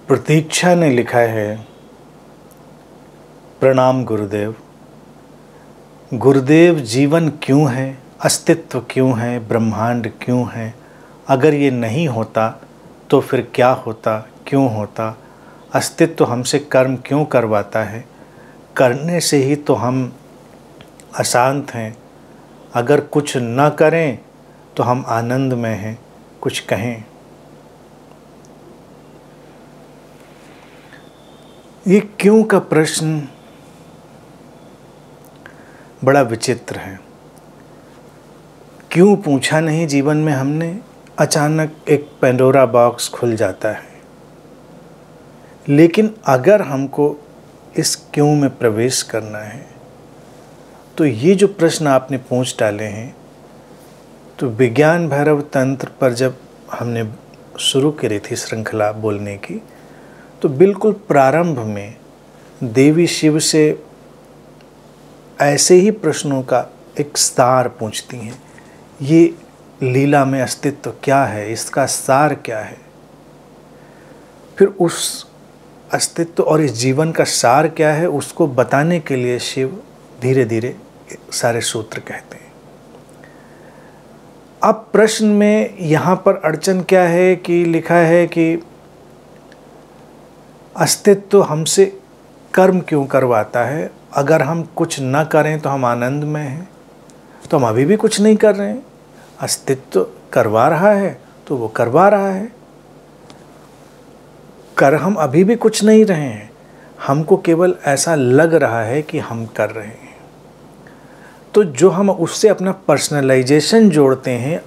प्रतीक्षा ने लिखा है, प्रणाम गुरुदेव। गुरुदेव, जीवन क्यों है, अस्तित्व क्यों है, ब्रह्मांड क्यों है? अगर ये नहीं होता तो फिर क्या होता, क्यों होता? अस्तित्व हमसे कर्म क्यों करवाता है? करने से ही तो हम अशांत हैं। अगर कुछ न करें तो हम आनंद में हैं, कुछ कहें। ये क्यों का प्रश्न बड़ा विचित्र है। क्यों पूछा नहीं जीवन में हमने, अचानक एक पेंडोरा बॉक्स खुल जाता है। लेकिन अगर हमको इस क्यों में प्रवेश करना है तो ये जो प्रश्न आपने पूछ डाले हैं, तो विज्ञान भैरव तंत्र पर जब हमने शुरू करी थी श्रृंखला बोलने की, तो बिल्कुल प्रारंभ में देवी शिव से ऐसे ही प्रश्नों का एक सार पूछती हैं। ये लीला में अस्तित्व क्या है, इसका सार क्या है? फिर उस अस्तित्व और इस जीवन का सार क्या है, उसको बताने के लिए शिव धीरे धीरे सारे सूत्र कहते हैं। अब प्रश्न में यहाँ पर अड़चन क्या है कि लिखा है कि अस्तित्व हमसे कर्म क्यों करवाता है? अगर हम कुछ न करें तो हम आनंद में हैं। तो हम अभी भी कुछ नहीं कर रहे हैं, अस्तित्व करवा रहा है तो वो करवा रहा है। हम अभी भी कुछ नहीं रहे हैं, हमको केवल ऐसा लग रहा है कि हम कर रहे हैं। तो जो हम उससे अपना पर्सनलाइजेशन जोड़ते हैं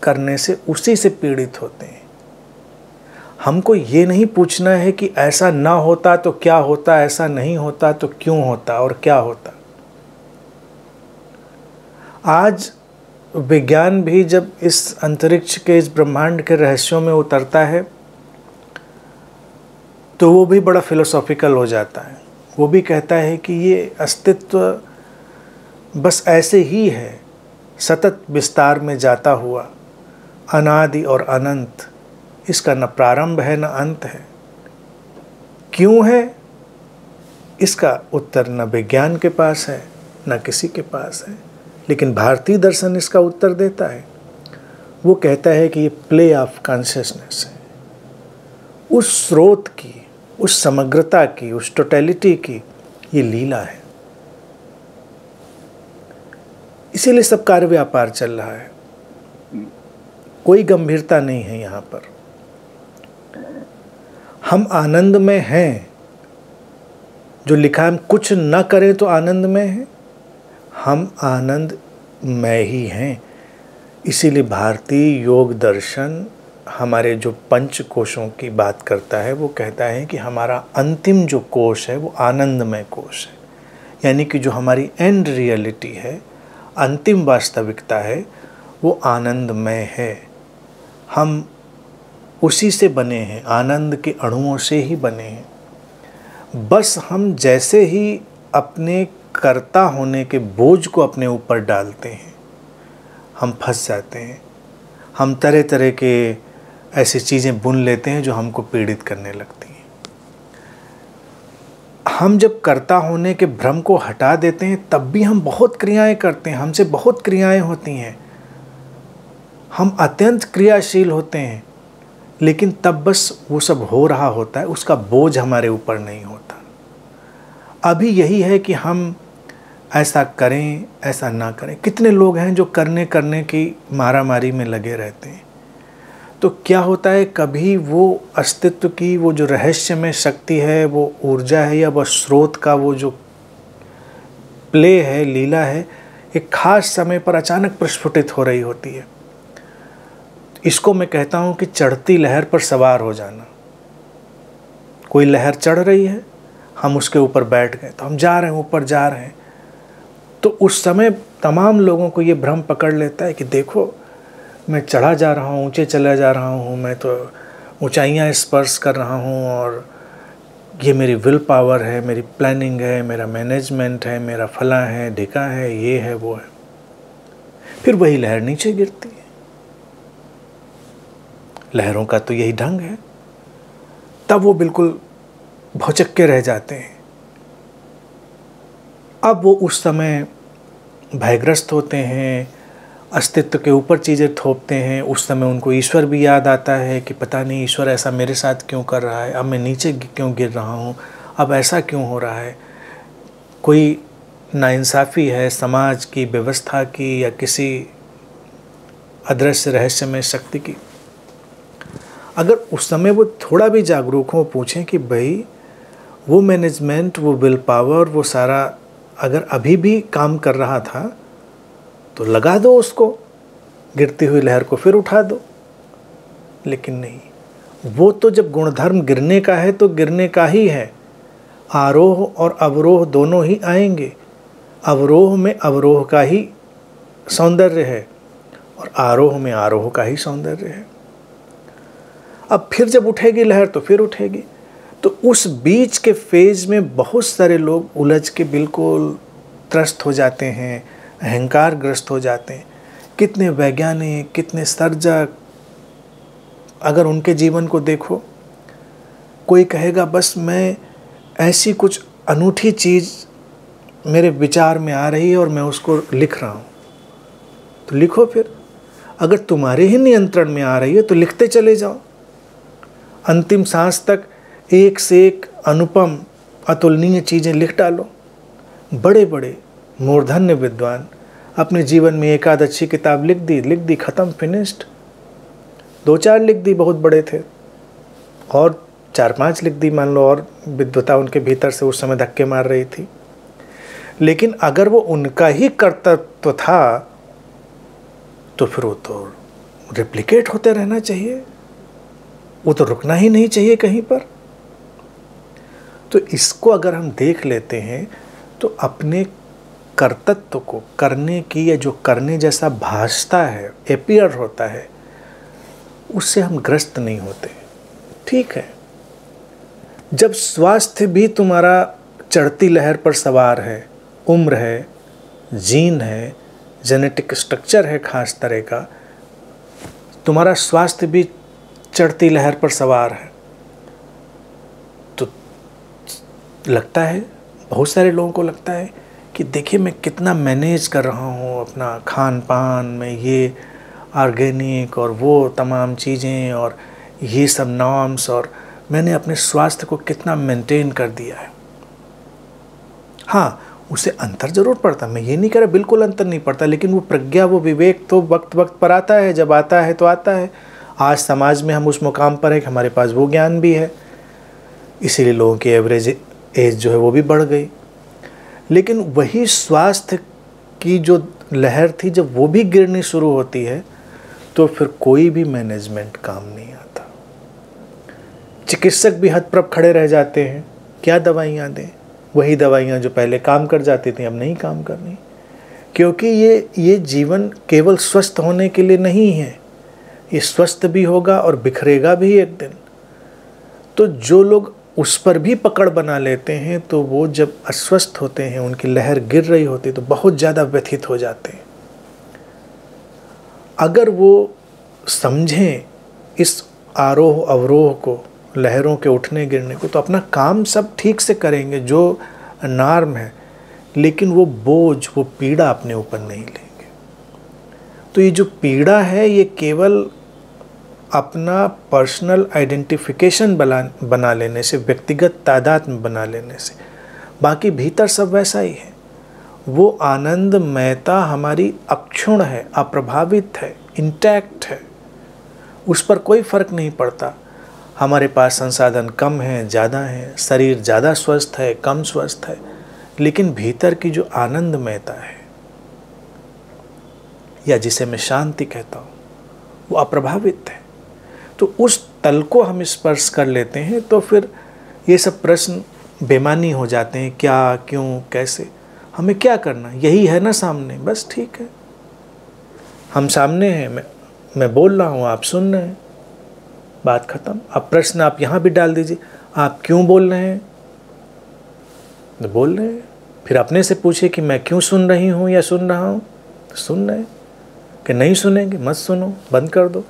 करने से, उसी से पीड़ित होते हैं। हमको ये नहीं पूछना है कि ऐसा ना होता तो क्या होता, ऐसा नहीं होता तो क्यों होता और क्या होता। आज विज्ञान भी जब इस अंतरिक्ष के, इस ब्रह्मांड के रहस्यों में उतरता है तो वो भी बड़ा फिलोसॉफिकल हो जाता है। वो भी कहता है कि ये अस्तित्व बस ऐसे ही है, सतत विस्तार में जाता हुआ, अनादि और अनंत। इसका न प्रारंभ है न अंत है। क्यों है, इसका उत्तर न विज्ञान के पास है न किसी के पास है। लेकिन भारतीय दर्शन इसका उत्तर देता है। वो कहता है कि ये प्ले ऑफ कॉन्शियसनेस है, उस स्रोत की, उस समग्रता की, उस टोटलिटी की ये लीला है। इसीलिए सब कार्य व्यापार चल रहा है, कोई गंभीरता नहीं है यहाँ पर। हम आनंद में हैं, जो लिखा है हम कुछ न करें तो आनंद में हैं, हम आनंद में ही हैं। इसीलिए भारतीय योग दर्शन हमारे जो पंच कोशों की बात करता है, वो कहता है कि हमारा अंतिम जो कोश है वो आनंदमय कोश है। यानी कि जो हमारी एंड रियलिटी है, अंतिम वास्तविकता है, वो आनंदमय है। हम उसी से बने हैं, आनंद के अणुओं से ही बने हैं। बस हम जैसे ही अपने कर्ता होने के बोझ को अपने ऊपर डालते हैं, हम फंस जाते हैं। हम तरह तरह के ऐसी चीज़ें बुन लेते हैं जो हमको पीड़ित करने लगती हैं। हम जब कर्ता होने के भ्रम को हटा देते हैं, तब भी हम बहुत क्रियाएं करते हैं, हमसे बहुत क्रियाएं होती हैं, हम अत्यंत क्रियाशील होते हैं। लेकिन तब बस वो सब हो रहा होता है, उसका बोझ हमारे ऊपर नहीं होता। अभी यही है कि हम ऐसा करें, ऐसा ना करें। कितने लोग हैं जो करने की मारामारी में लगे रहते हैं। तो क्या होता है, कभी वो अस्तित्व की वो जो रहस्यमय शक्ति है, वो ऊर्जा है, या वह स्रोत का वो जो प्ले है, लीला है, एक खास समय पर अचानक प्रस्फुटित हो रही होती है। इसको मैं कहता हूँ कि चढ़ती लहर पर सवार हो जाना। कोई लहर चढ़ रही है, हम उसके ऊपर बैठ गए, तो हम जा रहे हैं, ऊपर जा रहे हैं। तो उस समय तमाम लोगों को ये भ्रम पकड़ लेता है कि देखो, मैं चढ़ा जा रहा हूँ, ऊंचे चला जा रहा हूँ, मैं तो ऊंचाइयाँ स्पर्श कर रहा हूँ, और ये मेरी विल पावर है, मेरी प्लानिंग है, मेरा मैनेजमेंट है, मेरा फला है, ढिका है, ये है, वो है। फिर वही लहर नीचे गिरती है। लहरों का तो यही ढंग है। तब वो बिल्कुल भौचक्के रह जाते हैं। अब वो उस समय भयग्रस्त होते हैं, अस्तित्व के ऊपर चीज़ें थोपते हैं। उस समय उनको ईश्वर भी याद आता है कि पता नहीं ईश्वर ऐसा मेरे साथ क्यों कर रहा है, अब मैं नीचे क्यों गिर रहा हूँ, अब ऐसा क्यों हो रहा है। कोई नाइंसाफ़ी है समाज की, व्यवस्था की, या किसी अदृश्य रहस्यमय शक्ति की। अगर उस समय वो थोड़ा भी जागरूक हो, पूछें कि भाई वो मैनेजमेंट, वो विल पावर, वो सारा अगर अभी भी काम कर रहा था तो लगा दो उसको, गिरती हुई लहर को फिर उठा दो। लेकिन नहीं, वो तो जब गुणधर्म गिरने का है तो गिरने का ही है। आरोह और अवरोह दोनों ही आएंगे। अवरोह में अवरोह का ही सौंदर्य है और आरोह में आरोह का ही सौंदर्य है। अब फिर जब उठेगी लहर तो फिर उठेगी। तो उस बीच के फेज में बहुत सारे लोग उलझ के बिल्कुल त्रस्त हो जाते हैं, अहंकार ग्रस्त हो जाते हैं। कितने वैज्ञानिक, कितने सर्जक, अगर उनके जीवन को देखो, कोई कहेगा बस मैं ऐसी कुछ अनूठी चीज़ मेरे विचार में आ रही है और मैं उसको लिख रहा हूँ। तो लिखो फिर। अगर तुम्हारे ही नियंत्रण में आ रही है तो लिखते चले जाओ। अंतिम सांस तक एक से एक अनुपम अतुलनीय चीज़ें लिख डालो। बड़े बड़े मूर्धन्य विद्वान अपने जीवन में एक आध अच्छी किताब लिख दी, ख़त्म, फिनिश्ड। 2-4 लिख दी, बहुत बड़े थे, और 4-5 लिख दी मान लो, और विद्वता उनके भीतर से उस समय धक्के मार रही थी। लेकिन अगर वो उनका ही कर्तव्य था तो फिर वो तो रिप्लिकेट होते रहना चाहिए, वो तो रुकना ही नहीं चाहिए कहीं पर। तो इसको अगर हम देख लेते हैं तो अपने कर्तव्य को करने की, या जो करने जैसा भासता है, एपियर होता है, उससे हम ग्रस्त नहीं होते। ठीक है, जब स्वास्थ्य भी तुम्हारा चढ़ती लहर पर सवार है, उम्र है, जीन है, जेनेटिक स्ट्रक्चर है खास तरह का, तुम्हारा स्वास्थ्य भी चढ़ती लहर पर सवार है, तो लगता है, बहुत सारे लोगों को लगता है कि देखिए मैं कितना मैनेज कर रहा हूँ अपना खान पान में, ये ऑर्गेनिक और वो तमाम चीज़ें और ये सब नॉर्म्स, और मैंने अपने स्वास्थ्य को कितना मेंटेन कर दिया है। हाँ, उसे अंतर ज़रूर पड़ता, मैं ये नहीं कह रहा बिल्कुल अंतर नहीं पड़ता, लेकिन वो प्रज्ञा, वो विवेक तो वक्त वक्त पर आता है। जब आता है तो आता है। आज समाज में हम उस मुकाम पर है कि हमारे पास वो ज्ञान भी है, इसीलिए लोगों की एवरेज एज जो है वो भी बढ़ गई। लेकिन वही स्वास्थ्य की जो लहर थी, जब वो भी गिरनी शुरू होती है तो फिर कोई भी मैनेजमेंट काम नहीं आता। चिकित्सक भी हतप्रभ खड़े रह जाते हैं, क्या दवाइयाँ दें। वही दवाइयाँ जो पहले काम कर जाती थी अब नहीं काम करनी, क्योंकि ये जीवन केवल स्वस्थ होने के लिए नहीं है, ये स्वस्थ भी होगा और बिखरेगा भी एक दिन। तो जो लोग उस पर भी पकड़ बना लेते हैं, तो वो जब अस्वस्थ होते हैं, उनकी लहर गिर रही होती है, तो बहुत ज़्यादा व्यथित हो जाते हैं। अगर वो समझें इस आरोह अवरोह को, लहरों के उठने गिरने को, तो अपना काम सब ठीक से करेंगे जो नॉर्म है, लेकिन वो बोझ, वो पीड़ा अपने ऊपर नहीं लेंगे। तो ये जो पीड़ा है, ये केवल अपना पर्सनल आइडेंटिफिकेशन बना लेने से, व्यक्तिगत तादाद में बना लेने से, बाकी भीतर सब वैसा ही है। वो आनंदमयता हमारी अक्षुण्ण है, अप्रभावित है, इंटैक्ट है, उस पर कोई फर्क नहीं पड़ता। हमारे पास संसाधन कम हैं, ज़्यादा हैं, शरीर ज़्यादा स्वस्थ है, कम स्वस्थ है, लेकिन भीतर की जो आनंदमयता है, या जिसे मैं शांति कहता हूँ, वो अप्रभावित है। तो उस तल को हम स्पर्श कर लेते हैं तो फिर ये सब प्रश्न बेमानी हो जाते हैं, क्या, क्यों, कैसे, हमें क्या करना, यही है ना सामने, बस ठीक है, हम सामने हैं, मैं बोल रहा हूँ, आप सुन रहे हैं, बात खत्म। अब प्रश्न आप यहाँ भी डाल दीजिए, आप क्यों बोल रहे हैं, तो बोल रहे हैं। फिर अपने से पूछिए कि मैं क्यों सुन रही हूँ या सुन रहा हूँ, तो सुन रहे हैं। कि नहीं सुनेंगे, मत सुनो, बंद कर दो।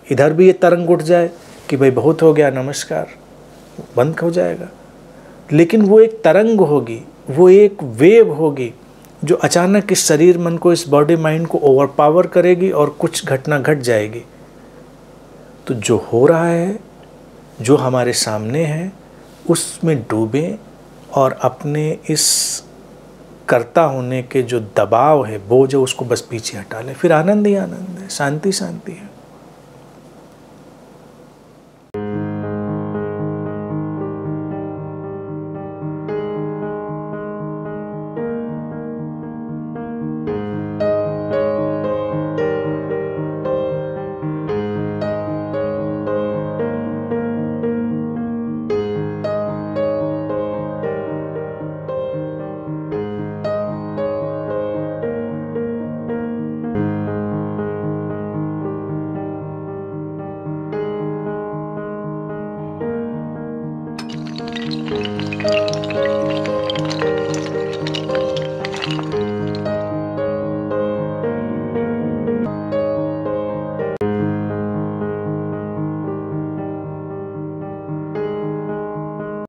इधर भी ये तरंग उठ जाए कि भाई बहुत हो गया, नमस्कार, बंद हो जाएगा। लेकिन वो एक तरंग होगी, वो एक वेव होगी जो अचानक इस शरीर मन को, इस बॉडी माइंड को ओवरपावर करेगी और कुछ घटना घट जाएगी। तो जो हो रहा है, जो हमारे सामने है, उसमें डूबें और अपने इस कर्ता होने के जो दबाव है, बोझ है, उसको बस पीछे हटा लें। फिर आनंद ही आनंद है, शांति शांति है।